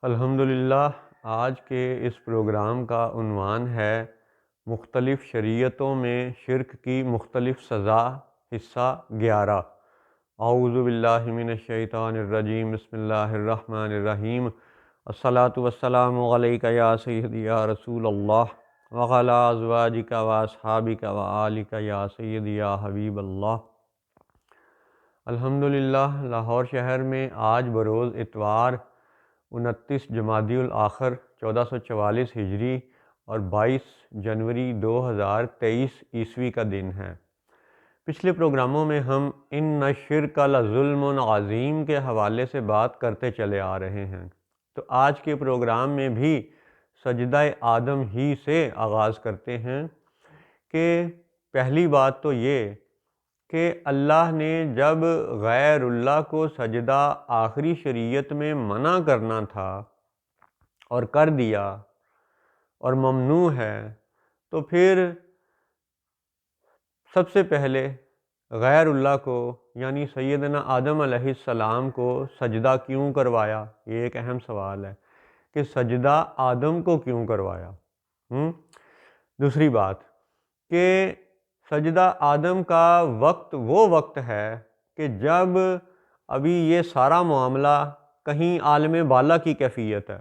الحمدللہ آج کے اس پروگرام کا عنوان ہے مختلف شریعتوں میں شرک کی مختلف سزا، حصہ 11۔ اعوذ باللہ من الشیطان الرجیم، بسم اللہ الرحمن الرحیم۔ الصلاۃ والسلام علیک یا سیدی یا رسول اللہ وعلی ازواجک و اصحابک و آلک یا سیدی یا حبیب اللہ۔ الحمدللہ لاہور شہر میں آج بروز اتوار 29 جمادی الاخر 1444 ہجری اور 22 جنوری 2023 عیسوی کا دن ہے۔ پچھلے پروگراموں میں ہم ان الشرک لظلم عظیم کے حوالے سے بات کرتے چلے آ رہے ہیں، تو آج کے پروگرام میں بھی سجدہ آدم ہی سے آغاز کرتے ہیں کہ پہلی بات تو یہ کہ اللہ نے جب غیر اللہ کو سجدہ آخری شریعت میں منع کرنا تھا اور کر دیا اور ممنوع ہے، تو پھر سب سے پہلے غیر اللہ کو یعنی سیدنا آدم علیہ السلام کو سجدہ کیوں کروایا؟ یہ ایک اہم سوال ہے کہ سجدہ آدم کو کیوں کروایا۔ دوسری بات کہ سجدہ آدم کا وقت وہ وقت ہے کہ جب ابھی یہ سارا معاملہ کہیں عالم بالا کی کیفیت ہے،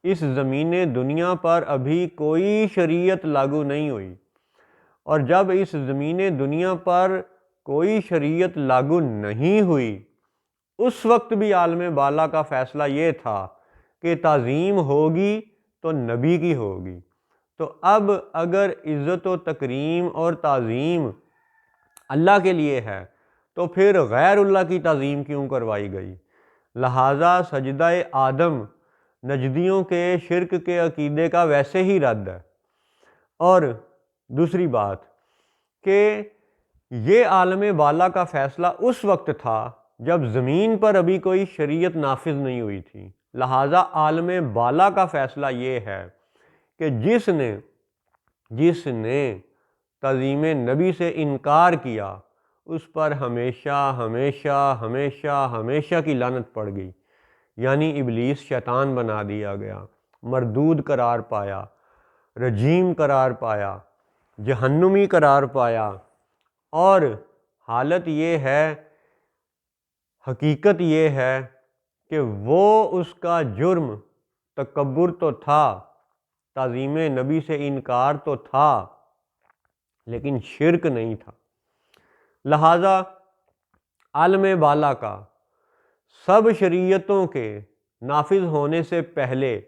اس زمین دنیا پر ابھی کوئی شریعت لاگو نہیں ہوئی، اور جب اس زمین دنیا پر کوئی شریعت لاگو نہیں ہوئی اس وقت بھی عالم بالا کا فیصلہ یہ تھا کہ تعظیم ہوگی تو نبی کی ہوگی۔ تو اب اگر عزت و تکریم اور تعظیم اللہ کے لیے ہے تو پھر غیر اللہ کی تعظیم کیوں کروائی گئی؟ لہٰذا سجدہ آدم نجدیوں کے شرک کے عقیدے کا ویسے ہی رد ہے۔ اور دوسری بات کہ یہ عالم بالا کا فیصلہ اس وقت تھا جب زمین پر ابھی کوئی شریعت نافذ نہیں ہوئی تھی، لہٰذا عالم بالا کا فیصلہ یہ ہے کہ جس نے تعظیم نبی سے انکار کیا اس پر ہمیشہ ہمیشہ ہمیشہ ہمیشہ کی لعنت پڑ گئی، یعنی ابلیس شیطان بنا دیا گیا، مردود قرار پایا، رجیم قرار پایا، جہنمی قرار پایا۔ اور حالت یہ ہے، حقیقت یہ ہے کہ وہ اس کا جرم تکبر تو تھا، تعظیم نبی سے انکار تو تھا، لیکن شرک نہیں تھا۔ لہٰذا عالم بالا کا سب شریعتوں کے نافذ ہونے سے پہلے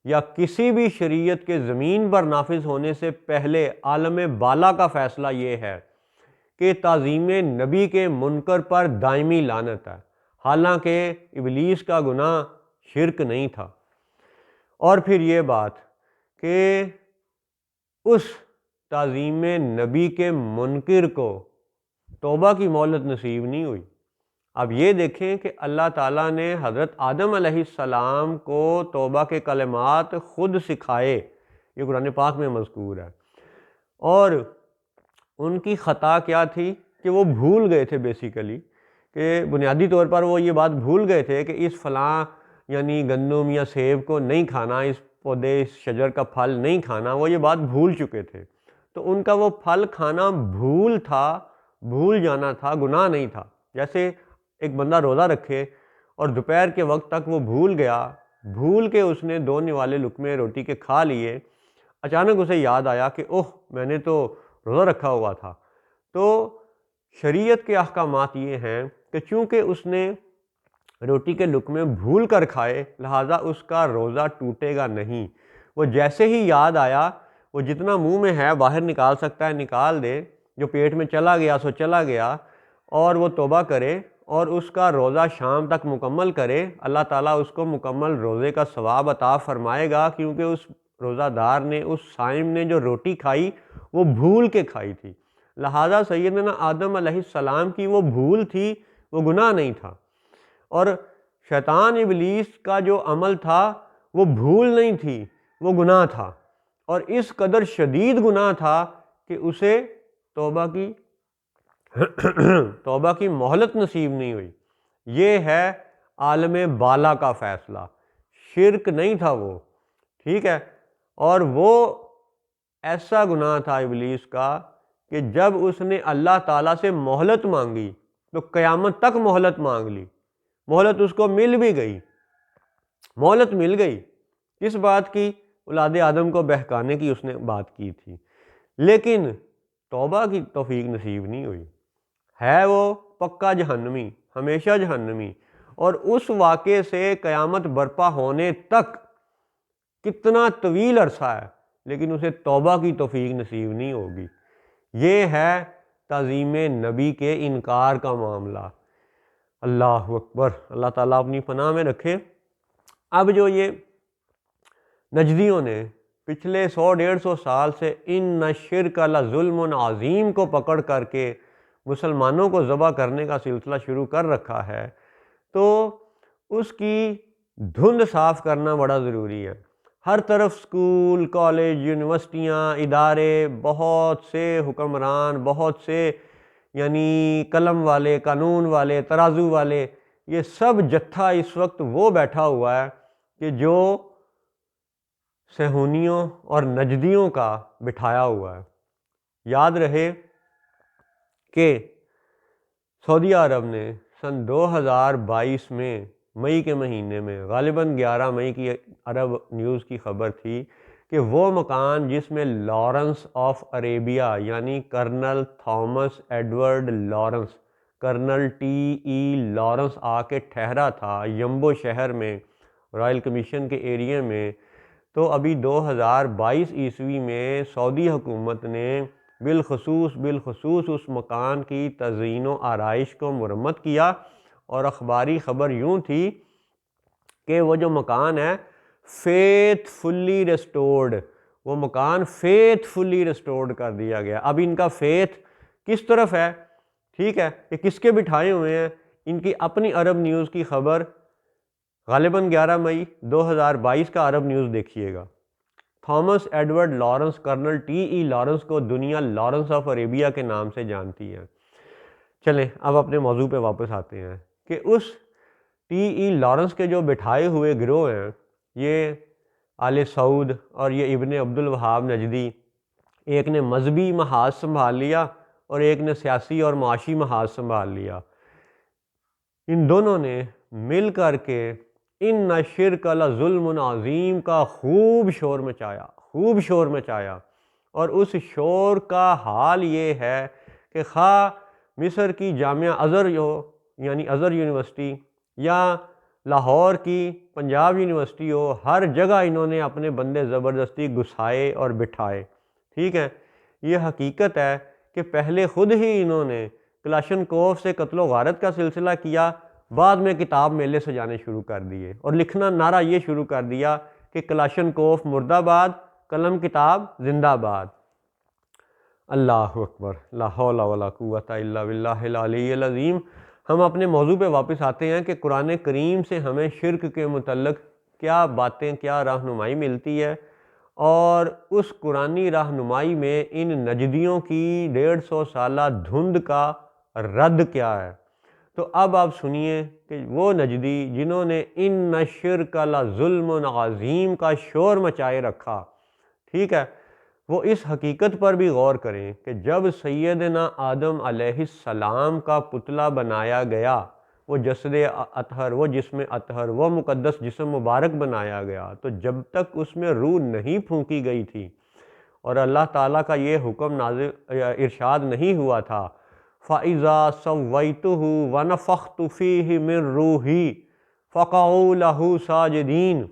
یا کسی بھی شریعت کے زمین پر نافذ ہونے سے پہلے عالم بالا کا فیصلہ یہ ہے کہ تعظیم نبی کے منکر پر دائمی لعنت ہے، حالانکہ ابلیس کا گناہ شرک نہیں تھا۔ اور پھر یہ بات کہ اس تعظیم نبی کے منکر کو توبہ کی مہلت نصیب نہیں ہوئی۔ اب یہ دیکھیں کہ اللہ تعالیٰ نے حضرت آدم علیہ السلام کو توبہ کے کلمات خود سکھائے، یہ قرآن پاک میں مذکور ہے، اور ان کی خطا کیا تھی کہ وہ بھول گئے تھے بیسیکلی، کہ بنیادی طور پر وہ یہ بات بھول گئے تھے کہ اس فلاں یعنی گندم یا سیب کو نہیں کھانا، اس پودے اس شجر کا پھل نہیں کھانا، وہ یہ بات بھول چکے تھے۔ تو ان کا وہ پھل کھانا بھول تھا، بھول جانا تھا، گناہ نہیں تھا۔ جیسے ایک بندہ روزہ رکھے اور دوپہر کے وقت تک وہ بھول گیا، بھول کے اس نے 2 نوالے لقمے روٹی کے کھا لیے، اچانک اسے یاد آیا کہ اوہ میں نے تو روزہ رکھا ہوا تھا۔ تو شریعت کے احکامات یہ ہیں کہ چونکہ اس نے روٹی کے لقمے بھول کر کھائے، لہٰذا اس کا روزہ ٹوٹے گا نہیں۔ وہ جیسے ہی یاد آیا وہ جتنا منہ میں ہے باہر نکال سکتا ہے نکال دے، جو پیٹ میں چلا گیا سو چلا گیا، اور وہ توبہ کرے اور اس کا روزہ شام تک مکمل کرے۔ اللہ تعالیٰ اس کو مکمل روزے کا ثواب عطا فرمائے گا، کیونکہ اس روزہ دار نے، اس صائم نے جو روٹی کھائی وہ بھول کے کھائی تھی۔ لہٰذا سیدنا آدم علیہ السلام کی وہ بھول تھی، وہ گناہ نہیں تھا۔ اور شیطان ابلیس کا جو عمل تھا وہ بھول نہیں تھی، وہ گناہ تھا، اور اس قدر شدید گناہ تھا کہ اسے توبہ کی مہلت نصیب نہیں ہوئی۔ یہ ہے عالم بالا کا فیصلہ۔ شرک نہیں تھا وہ، ٹھیک ہے، اور وہ ایسا گناہ تھا ابلیس کا کہ جب اس نے اللہ تعالیٰ سے مہلت مانگی تو قیامت تک مہلت مانگ لی، مہلت اس کو مل بھی گئی، مہلت مل گئی، کس بات کی؟ اولاد آدم کو بہکانے کی اس نے بات کی تھی، لیکن توبہ کی توفیق نصیب نہیں ہوئی، ہے وہ پکا جہنمی، ہمیشہ جہنمی، اور اس واقعے سے قیامت برپا ہونے تک کتنا طویل عرصہ ہے، لیکن اسے توبہ کی توفیق نصیب نہیں ہوگی۔ یہ ہے تعظیم نبی کے انکار کا معاملہ۔ اللہ اکبر، اللہ تعالیٰ اپنی پناہ میں رکھے۔ اب جو یہ نجدیوں نے پچھلے 100-150 سال سے ان شرک لظلم عظیم کو پکڑ کر کے مسلمانوں کو ذبح کرنے کا سلسلہ شروع کر رکھا ہے، تو اس کی دھند صاف کرنا بڑا ضروری ہے۔ ہر طرف سکول، کالج، یونیورسٹیاں، ادارے، بہت سے حکمران، بہت سے یعنی قلم والے، قانون والے، ترازو والے، یہ سب جتھا اس وقت وہ بیٹھا ہوا ہے کہ جو صہیونیوں اور نجدیوں کا بٹھایا ہوا ہے۔ یاد رہے کہ سعودی عرب نے سن 2022 میں مئی کے مہینے میں، غالباً 11 مئی کی عرب نیوز کی خبر تھی کہ وہ مکان جس میں لارنس آف عربیہ یعنی colonel Thomas Edward Lawrence, colonel T E Lawrence آ کے ٹھہرا تھا یمبو شہر میں، رائل کمیشن کے ایریے میں، تو ابھی 2022 عیسوی میں سعودی حکومت نے بالخصوص اس مکان کی تزئین و آرائش کو مرمت کیا، اور اخباری خبر یوں تھی کہ وہ جو مکان ہے فیتھ فلی ریسٹورڈ، وہ مکان فیتھ فلی ریسٹورڈ کر دیا گیا۔ اب ان کا فیتھ کس طرف ہے، ٹھیک ہے، کہ کس کے بٹھائے ہوئے ہیں، ان کی اپنی عرب نیوز کی خبر، غالباً 11 مئی 2022 کا عرب نیوز دیکھیے گا۔ Thomas Edward Lawrence, colonel T E Lawrence کو دنیا لارنس آف عربیہ کے نام سے جانتی ہے۔ چلیں اب اپنے موضوع پہ واپس آتے ہیں کہ اس ٹی ای لارنس کے جو بٹھائے ہوئے گروہ ہیں، یہ آل سعود اور یہ ابن عبد الوہاب نجدی، ایک نے مذہبی محاذ سنبھال لیا اور ایک نے سیاسی اور معاشی محاذ سنبھال لیا۔ ان دونوں نے مل کر کے ان شرک لظلم عظیم کا خوب شور مچایا، اور اس شور کا حال یہ ہے کہ خواہ مصر کی جامعہ ازہر ہو یعنی ازہر یونیورسٹی، یا لاہور کی پنجاب یونیورسٹی ہو، ہر جگہ انہوں نے اپنے بندے زبردستی گھسائے اور بٹھائے، ٹھیک ہے۔ یہ حقیقت ہے کہ پہلے خود ہی انہوں نے کلاشنکوف سے قتل و غارت کا سلسلہ کیا، بعد میں کتاب میلے سجانے شروع کر دیے اور لکھنا نعرہ یہ شروع کر دیا کہ کلاشنکوف مرد آباد، قلم کتاب زندہ باد۔ اللہ اکبر، لا حول ولا قوت الا باللہ العلی العظیم۔ ہم اپنے موضوع پہ واپس آتے ہیں کہ قرآن کریم سے ہمیں شرک کے متعلق کیا باتیں، کیا رہنمائی ملتی ہے، اور اس قرآنی رہنمائی میں ان نجدیوں کی 150 سالہ دھند کا رد کیا ہے۔ تو اب آپ سنیے کہ وہ نجدی جنہوں نے ان شرک لظلم عظیم کا شور مچائے رکھا، ٹھیک ہے، وہ اس حقیقت پر بھی غور کریں کہ جب سیدنا آدم علیہ السلام کا پتلا بنایا گیا، وہ جسد اطہر، وہ جسم اطہر، وہ مقدس جسم مبارک بنایا گیا، تو جب تک اس میں روح نہیں پھونکی گئی تھی اور اللہ تعالیٰ کا یہ حکم نازل ارشاد نہیں ہوا تھا فَإِذَا سَوَّيْتُهُ وَنَفَخْتُ فِيهِ مِن رُوحِي فَقَعُوا لَهُ سَاجِدِينَ،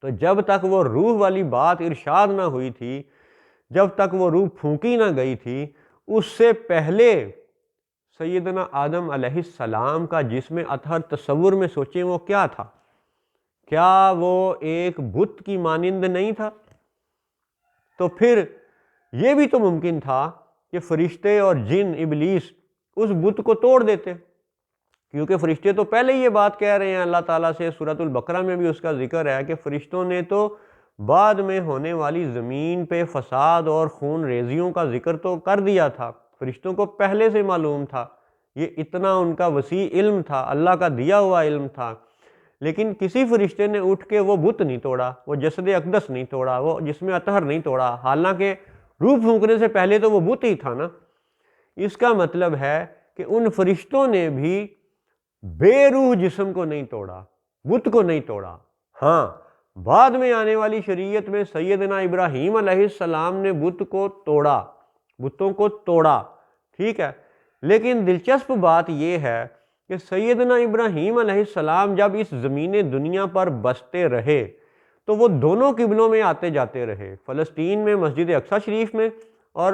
تو جب تک وہ روح والی بات ارشاد نہ ہوئی تھی، جب تک وہ روح پھونکی نہ گئی تھی، اس سے پہلے سیدنا آدم علیہ السلام کا جسم اطہر تصور میں سوچیں وہ کیا تھا؟ کیا وہ ایک بت کی مانند نہیں تھا؟ تو پھر یہ بھی تو ممکن تھا کہ فرشتے اور جن ابلیس اس بت کو توڑ دیتے، کیونکہ فرشتے تو پہلے یہ بات کہہ رہے ہیں اللہ تعالیٰ سے، سورۃ البقرہ میں بھی اس کا ذکر ہے کہ فرشتوں نے تو بعد میں ہونے والی زمین پہ فساد اور خون ریزیوں کا ذکر تو کر دیا تھا، فرشتوں کو پہلے سے معلوم تھا، یہ اتنا ان کا وسیع علم تھا، اللہ کا دیا ہوا علم تھا، لیکن کسی فرشتے نے اٹھ کے وہ بت نہیں توڑا، وہ جسد اقدس نہیں توڑا، وہ جسم اطہر نہیں توڑا، حالانکہ روح پھونکنے سے پہلے تو وہ بت ہی تھا نا۔ اس کا مطلب ہے کہ ان فرشتوں نے بھی بے روح جسم کو نہیں توڑا، بت کو نہیں توڑا۔ ہاں، بعد میں آنے والی شریعت میں سیدنا ابراہیم علیہ السلام نے بت کو توڑا، بتوں کو توڑا، ٹھیک ہے۔ لیکن دلچسپ بات یہ ہے کہ سیدنا ابراہیم علیہ السلام جب اس زمین دنیا پر بستے رہے تو وہ دونوں قبلوں میں آتے جاتے رہے، فلسطین میں مسجد اقصی شریف میں اور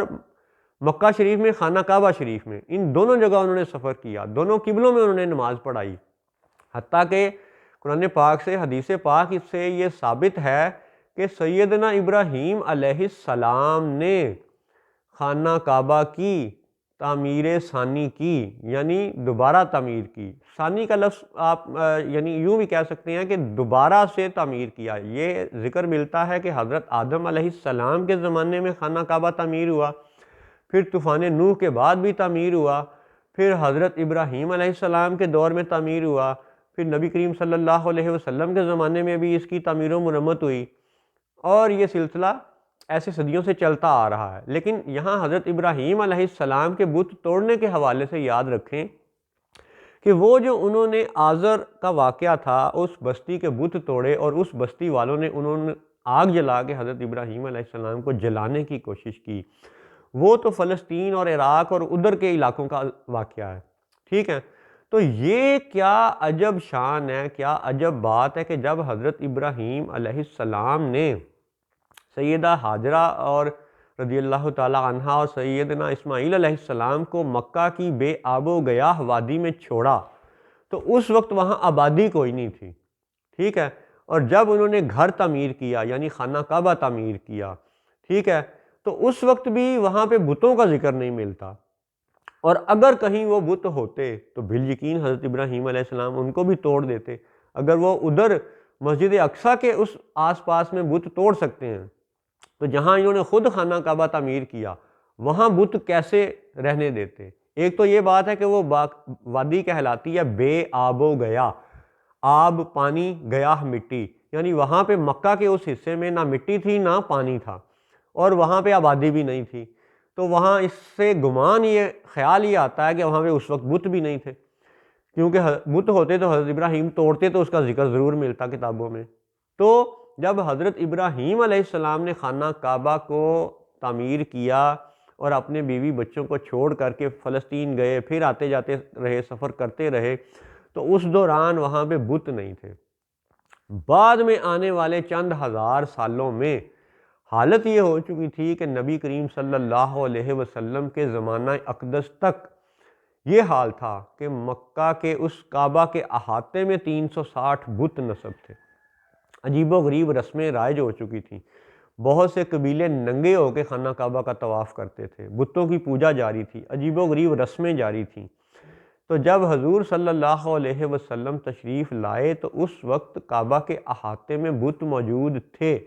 مکہ شریف میں خانہ کعبہ شریف میں، ان دونوں جگہ انہوں نے سفر کیا، دونوں قبلوں میں انہوں نے نماز پڑھائی۔ حتیٰ کہ قرآن پاک سے، حدیث پاک اس سے یہ ثابت ہے کہ سیدنا ابراہیم علیہ السلام نے خانہ کعبہ کی تعمیر ثانی کی، یعنی دوبارہ تعمیر کی۔ ثانی کا لفظ آپ یعنی یوں بھی کہہ سکتے ہیں کہ دوبارہ سے تعمیر کیا۔ یہ ذکر ملتا ہے کہ حضرت آدم علیہ السلام کے زمانے میں خانہ کعبہ تعمیر ہوا، پھر طوفان نوح کے بعد بھی تعمیر ہوا، پھر حضرت ابراہیم علیہ السلام کے دور میں تعمیر ہوا، پھر نبی کریم صلی اللہ علیہ وسلم کے زمانے میں بھی اس کی تعمیر و مرمت ہوئی، اور یہ سلسلہ ایسے صدیوں سے چلتا آ رہا ہے۔ لیکن یہاں حضرت ابراہیم علیہ السلام کے بت توڑنے کے حوالے سے یاد رکھیں کہ وہ جو انہوں نے آزر کا واقعہ تھا، اس بستی کے بت توڑے اور اس بستی والوں نے انہوں نے آگ جلا کے حضرت ابراہیم علیہ السلام کو جلانے کی کوشش کی، وہ تو فلسطین اور عراق اور ادھر کے علاقوں کا واقعہ ہے، ٹھیک ہے۔ تو یہ کیا عجب شان ہے، کیا عجب بات ہے کہ جب حضرت ابراہیم علیہ السلام نے سیدہ ہاجرہ اور رضی اللہ تعالی عنہ اور سیدنا اسماعیل علیہ السلام کو مکہ کی بے آب و گیاہ وادی میں چھوڑا تو اس وقت وہاں آبادی کوئی نہیں تھی، ٹھیک ہے۔ اور جب انہوں نے گھر تعمیر کیا یعنی خانہ کعبہ تعمیر کیا، ٹھیک ہے، تو اس وقت بھی وہاں پہ بتوں کا ذکر نہیں ملتا، اور اگر کہیں وہ بت ہوتے تو بالیقین حضرت ابراہیم علیہ السلام ان کو بھی توڑ دیتے۔ اگر وہ ادھر مسجد اقصی کے اس آس پاس میں بت توڑ سکتے ہیں تو جہاں انہوں نے خود خانہ کعبہ تعمیر کیا وہاں بت کیسے رہنے دیتے؟ ایک تو یہ بات ہے کہ وہ وادی کہلاتی ہے بے آب و گیا، آب پانی، گیاہ مٹی، یعنی وہاں پہ مکہ کے اس حصے میں نہ مٹی تھی نہ پانی تھا، اور وہاں پہ آبادی بھی نہیں تھی، تو وہاں اس سے گمان یہ خیال یہ آتا ہے کہ وہاں پہ اس وقت بت بھی نہیں تھے، کیونکہ بت ہوتے تو حضرت ابراہیم توڑتے تو اس کا ذکر ضرور ملتا کتابوں میں۔ تو جب حضرت ابراہیم علیہ السلام نے خانہ کعبہ کو تعمیر کیا اور اپنے بیوی بچوں کو چھوڑ کر کے فلسطین گئے، پھر آتے جاتے رہے، سفر کرتے رہے، تو اس دوران وہاں پہ بت نہیں تھے۔ بعد میں آنے والے چند ہزار سالوں میں حالت یہ ہو چکی تھی کہ نبی کریم صلی اللہ علیہ وسلم کے زمانہ اقدس تک یہ حال تھا کہ مکہ کے اس کعبہ کے احاطے میں 360 بت نصب تھے۔ عجیب و غریب رسمیں رائج ہو چکی تھیں، بہت سے قبیلے ننگے ہو کے خانہ کعبہ کا طواف کرتے تھے، بتوں کی پوجا جاری تھی، عجیب و غریب رسمیں جاری تھیں۔ تو جب حضور صلی اللہ علیہ وسلم تشریف لائے تو اس وقت کعبہ کے احاطے میں بت موجود تھے۔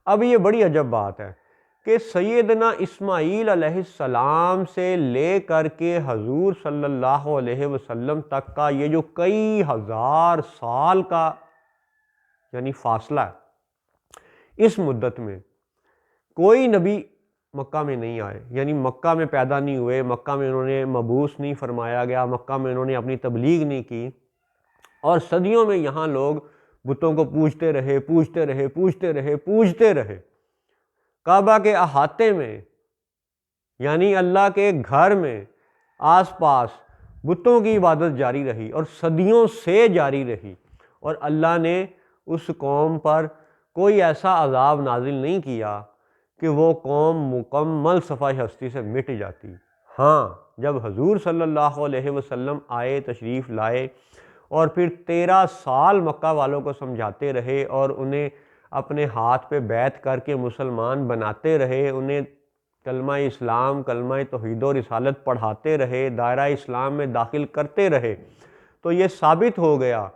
اب یہ بڑی عجب بات ہے کہ سیدنا اسماعیل علیہ السلام سے لے کر کے حضور صلی اللہ علیہ وسلم تک کا یہ جو کئی ہزار سال کا یعنی فاصلہ ہے، اس مدت میں کوئی نبی مکہ میں نہیں آئے، یعنی مکہ میں پیدا نہیں ہوئے، مکہ میں انہوں نے مبعوث نہیں فرمایا گیا، مکہ میں انہوں نے اپنی تبلیغ نہیں کی، اور صدیوں میں یہاں لوگ بتوں کو پوجتے رہے، پوجتے رہے، پوجتے رہے، پوجتے رہے۔ کعبہ کے احاطے میں یعنی اللہ کے گھر میں آس پاس بتوں کی عبادت جاری رہی اور صدیوں سے جاری رہی، اور اللہ نے اس قوم پر کوئی ایسا عذاب نازل نہیں کیا کہ وہ قوم مکمل صفحہ ہستی سے مٹ جاتی۔ ہاں، جب حضور صلی اللہ علیہ وسلم آئے، تشریف لائے، اور پھر 13 سال مکہ والوں کو سمجھاتے رہے اور انہیں اپنے ہاتھ پہ بیعت کر کے مسلمان بناتے رہے، انہیں کلمہ اسلام، کلمہ توحید و رسالت پڑھاتے رہے، دائرہ اسلام میں داخل کرتے رہے، تو یہ ثابت ہو گیا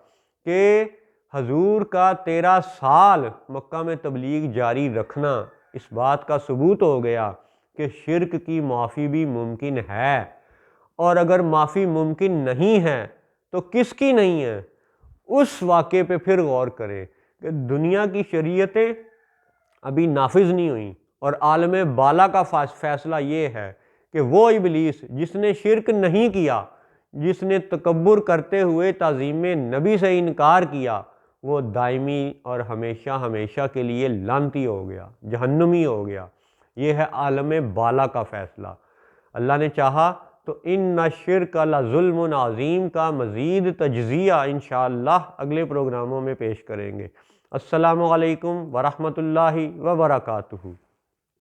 کہ حضور کا 13 سال مکہ میں تبلیغ جاری رکھنا اس بات کا ثبوت ہو گیا کہ شرک کی معافی بھی ممکن ہے، اور اگر معافی ممکن نہیں ہے تو کس کی نہیں ہے؟ اس واقعے پہ پھر غور کرے کہ دنیا کی شریعتیں ابھی نافذ نہیں ہوئیں، اور عالم بالا کا فیصلہ یہ ہے کہ وہ ابلیس جس نے شرک نہیں کیا، جس نے تکبر کرتے ہوئے تعظیم نبی سے انکار کیا، وہ دائمی اور ہمیشہ ہمیشہ کے لیے لعنتی ہو گیا، جہنمی ہو گیا۔ یہ ہے عالم بالا کا فیصلہ۔ اللہ نے چاہا تو ان شرک لظلم عظیم کا مزید تجزیہ انشاءاللہ اگلے پروگراموں میں پیش کریں گے۔ السلام علیکم ورحمۃ اللہ وبرکاتہ۔